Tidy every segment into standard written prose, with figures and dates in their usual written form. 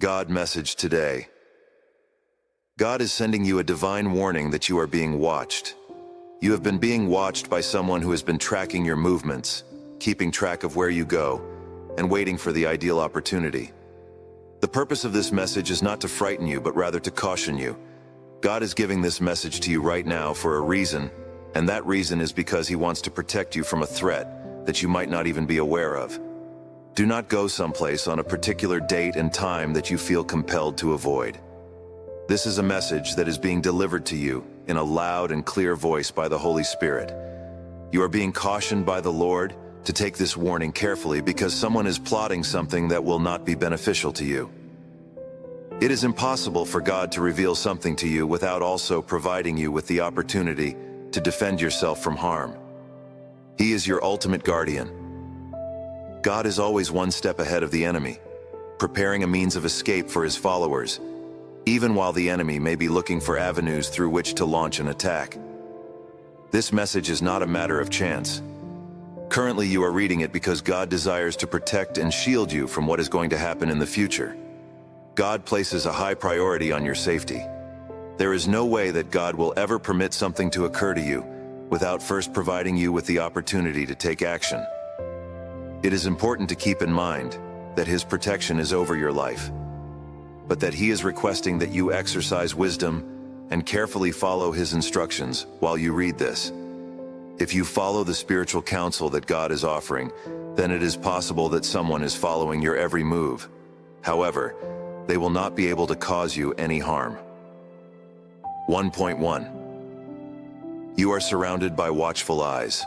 God message today. God is sending you a divine warning that you are being watched. You have been being watched by someone who has been tracking your movements, keeping track of where you go, and waiting for the ideal opportunity. The purpose of this message is not to frighten you, but rather to caution you. God is giving this message to you right now for a reason, and that reason is because He wants to protect you from a threat that you might not even be aware of. Do not go someplace on a particular date and time that you feel compelled to avoid. This is a message that is being delivered to you in a loud and clear voice by the Holy Spirit. You are being cautioned by the Lord to take this warning carefully because someone is plotting something that will not be beneficial to you. It is impossible for God to reveal something to you without also providing you with the opportunity to defend yourself from harm. He is your ultimate guardian. God is always one step ahead of the enemy, preparing a means of escape for His followers, even while the enemy may be looking for avenues through which to launch an attack. This message is not a matter of chance. Currently, you are reading it because God desires to protect and shield you from what is going to happen in the future. God places a high priority on your safety. There is no way that God will ever permit something to occur to you without first providing you with the opportunity to take action. It is important to keep in mind that His protection is over your life, but that He is requesting that you exercise wisdom and carefully follow His instructions while you read this. If you follow the spiritual counsel that God is offering, then it is possible that someone is following your every move. However, they will not be able to cause you any harm. 1.1. You are surrounded by watchful eyes.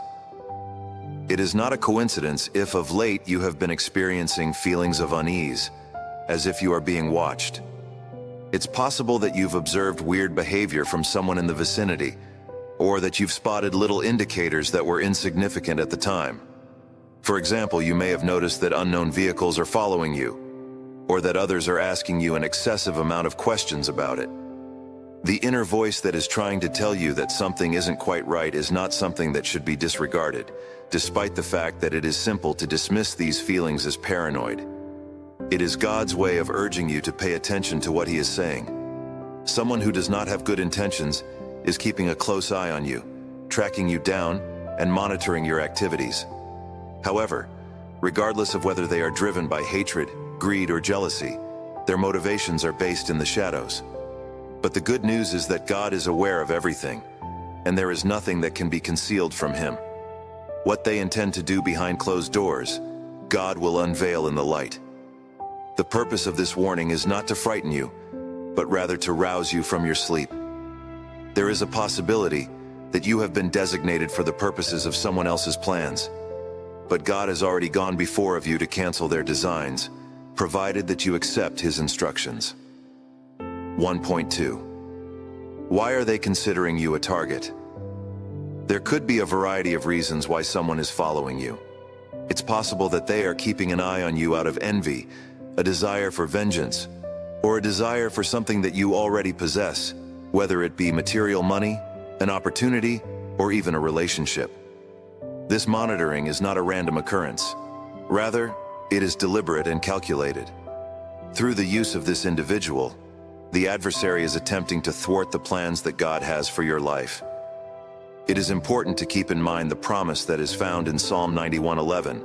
It is not a coincidence if of late you have been experiencing feelings of unease, as if you are being watched. It's possible that you've observed weird behavior from someone in the vicinity, or that you've spotted little indicators that were insignificant at the time. For example, you may have noticed that unknown vehicles are following you, or that others are asking you an excessive amount of questions about it. The inner voice that is trying to tell you that something isn't quite right is not something that should be disregarded, despite the fact that it is simple to dismiss these feelings as paranoid. It is God's way of urging you to pay attention to what He is saying. Someone who does not have good intentions is keeping a close eye on you, tracking you down, and monitoring your activities. However, regardless of whether they are driven by hatred, greed, or jealousy, their motivations are based in the shadows. But the good news is that God is aware of everything, and there is nothing that can be concealed from Him. What they intend to do behind closed doors, God will unveil in the light. The purpose of this warning is not to frighten you, but rather to rouse you from your sleep. There is a possibility that you have been designated for the purposes of someone else's plans, but God has already gone before of you to cancel their designs, provided that you accept His instructions. 1.2. Why are they considering you a target? There could be a variety of reasons why someone is following you. It's possible that they are keeping an eye on you out of envy, a desire for vengeance, or a desire for something that you already possess, whether it be material money, an opportunity, or even a relationship. This monitoring is not a random occurrence. Rather, it is deliberate and calculated. Through the use of this individual, the adversary is attempting to thwart the plans that God has for your life. It is important to keep in mind the promise that is found in Psalm 91:11,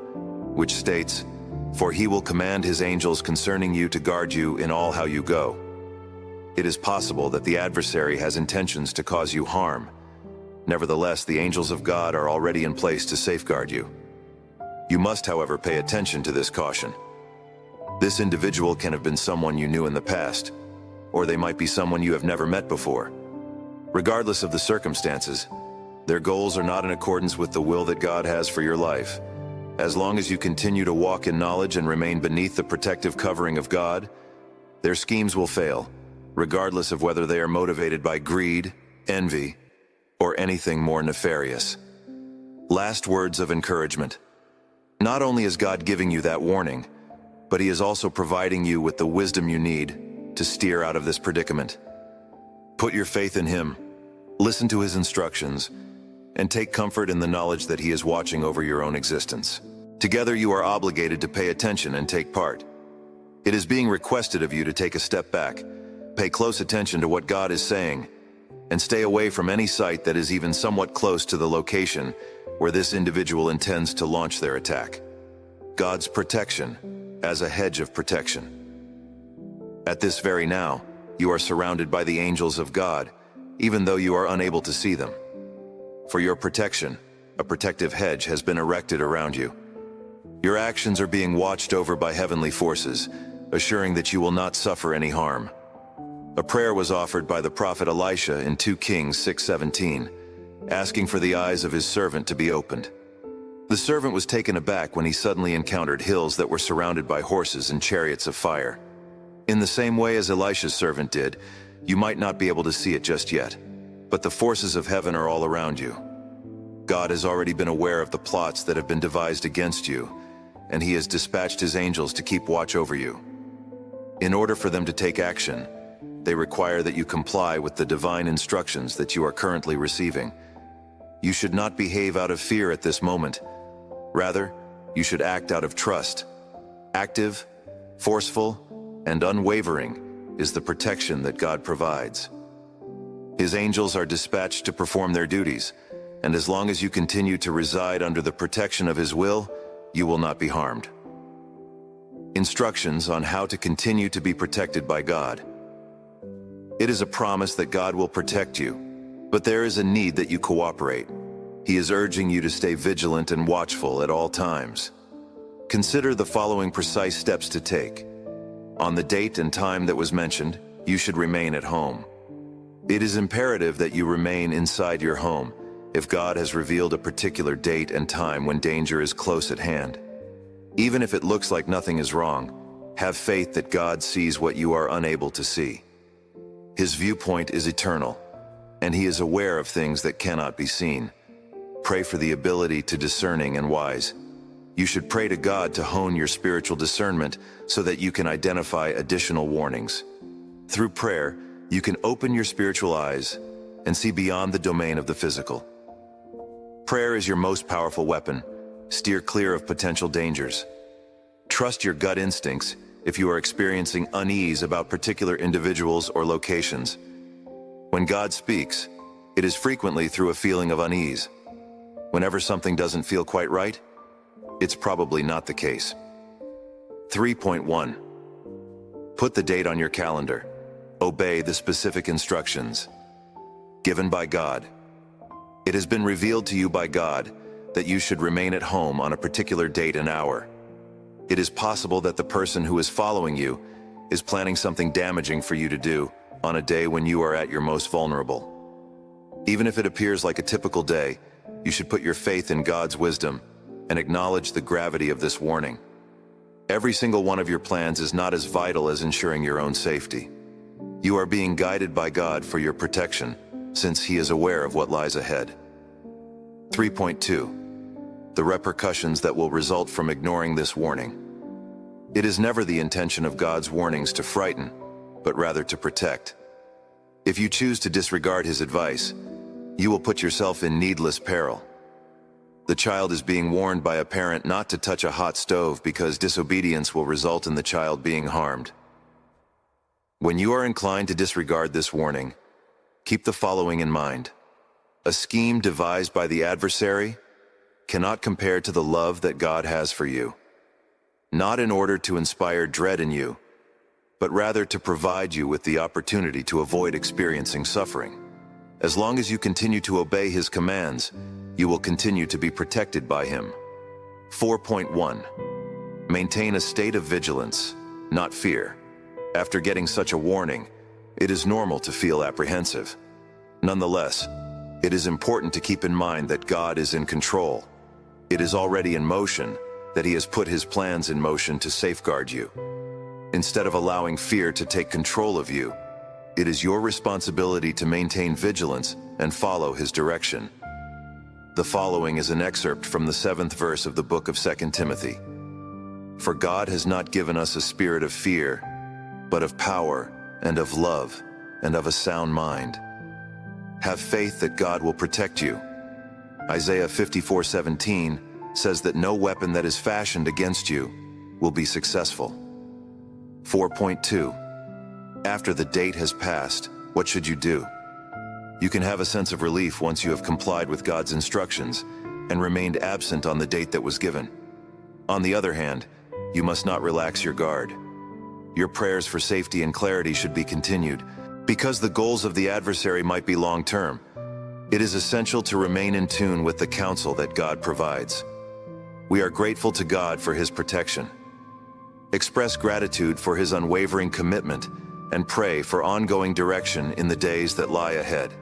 which states, "For He will command His angels concerning you to guard you in all how you go." It is possible that the adversary has intentions to cause you harm. Nevertheless, the angels of God are already in place to safeguard you. You must, however, pay attention to this caution. This individual can have been someone you knew in the past, or they might be someone you have never met before. Regardless of the circumstances, their goals are not in accordance with the will that God has for your life. As long as you continue to walk in knowledge and remain beneath the protective covering of God, their schemes will fail, regardless of whether they are motivated by greed, envy, or anything more nefarious. Last words of encouragement. Not only is God giving you that warning, but He is also providing you with the wisdom you need to steer out of this predicament. Put your faith in Him, listen to His instructions, and take comfort in the knowledge that He is watching over your own existence. Together you are obligated to pay attention and take part. It is being requested of you to take a step back, pay close attention to what God is saying, and stay away from any site that is even somewhat close to the location where this individual intends to launch their attack. God's protection as a hedge of protection. At this very now, you are surrounded by the angels of God, even though you are unable to see them. For your protection, a protective hedge has been erected around you. Your actions are being watched over by heavenly forces, assuring that you will not suffer any harm. A prayer was offered by the prophet Elisha in 2 Kings 6:17, asking for the eyes of his servant to be opened. The servant was taken aback when he suddenly encountered hills that were surrounded by horses and chariots of fire. In the same way as Elisha's servant did, you might not be able to see it just yet, but the forces of heaven are all around you. God has already been aware of the plots that have been devised against you, and he has dispatched his angels to keep watch over you. In order for them to take action, they require that you comply with the divine instructions that you are currently receiving. You should not behave out of fear at this moment. Rather, you should act out of trust. Active, forceful, and unwavering is the protection that God provides. His angels are dispatched to perform their duties, and as long as you continue to reside under the protection of his will, you will not be harmed. Instructions on how to continue to be protected by God. It is a promise that God will protect you, but there is a need that you cooperate. He is urging you to stay vigilant and watchful at all times. Consider the following precise steps to take. On the date and time that was mentioned, you should remain at home. It is imperative that you remain inside your home if God has revealed a particular date and time when danger is close at hand. Even if it looks like nothing is wrong, have faith that God sees what you are unable to see. His viewpoint is eternal, and he is aware of things that cannot be seen. Pray for the ability to discerning and wise. You should pray to God to hone your spiritual discernment so that you can identify additional warnings. Through prayer, you can open your spiritual eyes and see beyond the domain of the physical. Prayer is your most powerful weapon. Steer clear of potential dangers. Trust your gut instincts if you are experiencing unease about particular individuals or locations. When God speaks, it is frequently through a feeling of unease. Whenever something doesn't feel quite right, it's probably not the case. 3.1. Put the date on your calendar. Obey the specific instructions given by God. It has been revealed to you by God that you should remain at home on a particular date and hour. It is possible that the person who is following you is planning something damaging for you to do on a day when you are at your most vulnerable. Even if it appears like a typical day, you should put your faith in God's wisdom and acknowledge the gravity of this warning. Every single one of your plans is not as vital as ensuring your own safety. You are being guided by God for your protection, since he is aware of what lies ahead. 3.2. The repercussions that will result from ignoring this warning. It is never the intention of God's warnings to frighten, but rather to protect. If you choose to disregard his advice, you will put yourself in needless peril. The child is being warned by a parent not to touch a hot stove because disobedience will result in the child being harmed. When you are inclined to disregard this warning, keep the following in mind. A scheme devised by the adversary cannot compare to the love that God has for you. Not in order to inspire dread in you, but rather to provide you with the opportunity to avoid experiencing suffering. As long as you continue to obey his commands, you will continue to be protected by him. 4.1. Maintain a state of vigilance, not fear. After getting such a warning, it is normal to feel apprehensive. Nonetheless, it is important to keep in mind that God is in control. It is already in motion, that he has put his plans in motion to safeguard you. Instead of allowing fear to take control of you, it is your responsibility to maintain vigilance and follow his direction. The following is an excerpt from the 7th verse of the book of 2 Timothy. For God has not given us a spirit of fear, but of power and of love and of a sound mind. Have faith that God will protect you. Isaiah 54:17 says that no weapon that is fashioned against you will be successful. 4.2. After the date has passed, what should you do? You can have a sense of relief once you have complied with God's instructions and remained absent on the date that was given. On the other hand, you must not relax your guard. Your prayers for safety and clarity should be continued. Because the goals of the adversary might be long-term, it is essential to remain in tune with the counsel that God provides. We are grateful to God for His protection. Express gratitude for His unwavering commitment and pray for ongoing direction in the days that lie ahead.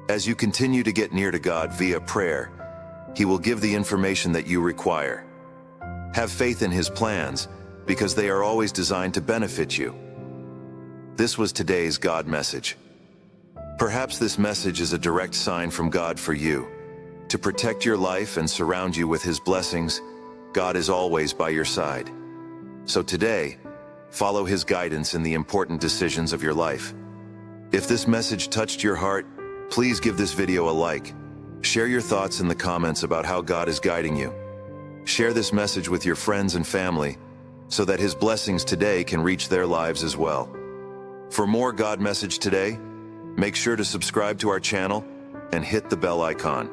As you continue to get near to God via prayer, He will give the information that you require. Have faith in His plans, because they are always designed to benefit you. This was today's God message. Perhaps this message is a direct sign from God for you. To protect your life and surround you with His blessings, God is always by your side. So today, follow His guidance in the important decisions of your life. If this message touched your heart, please give this video a like. Share your thoughts in the comments about how God is guiding you. Share this message with your friends and family so that His blessings today can reach their lives as well. For more God message today, make sure to subscribe to our channel and hit the bell icon.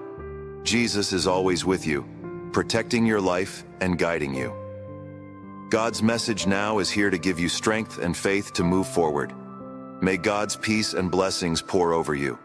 Jesus is always with you, protecting your life and guiding you. God's message now is here to give you strength and faith to move forward. May God's peace and blessings pour over you.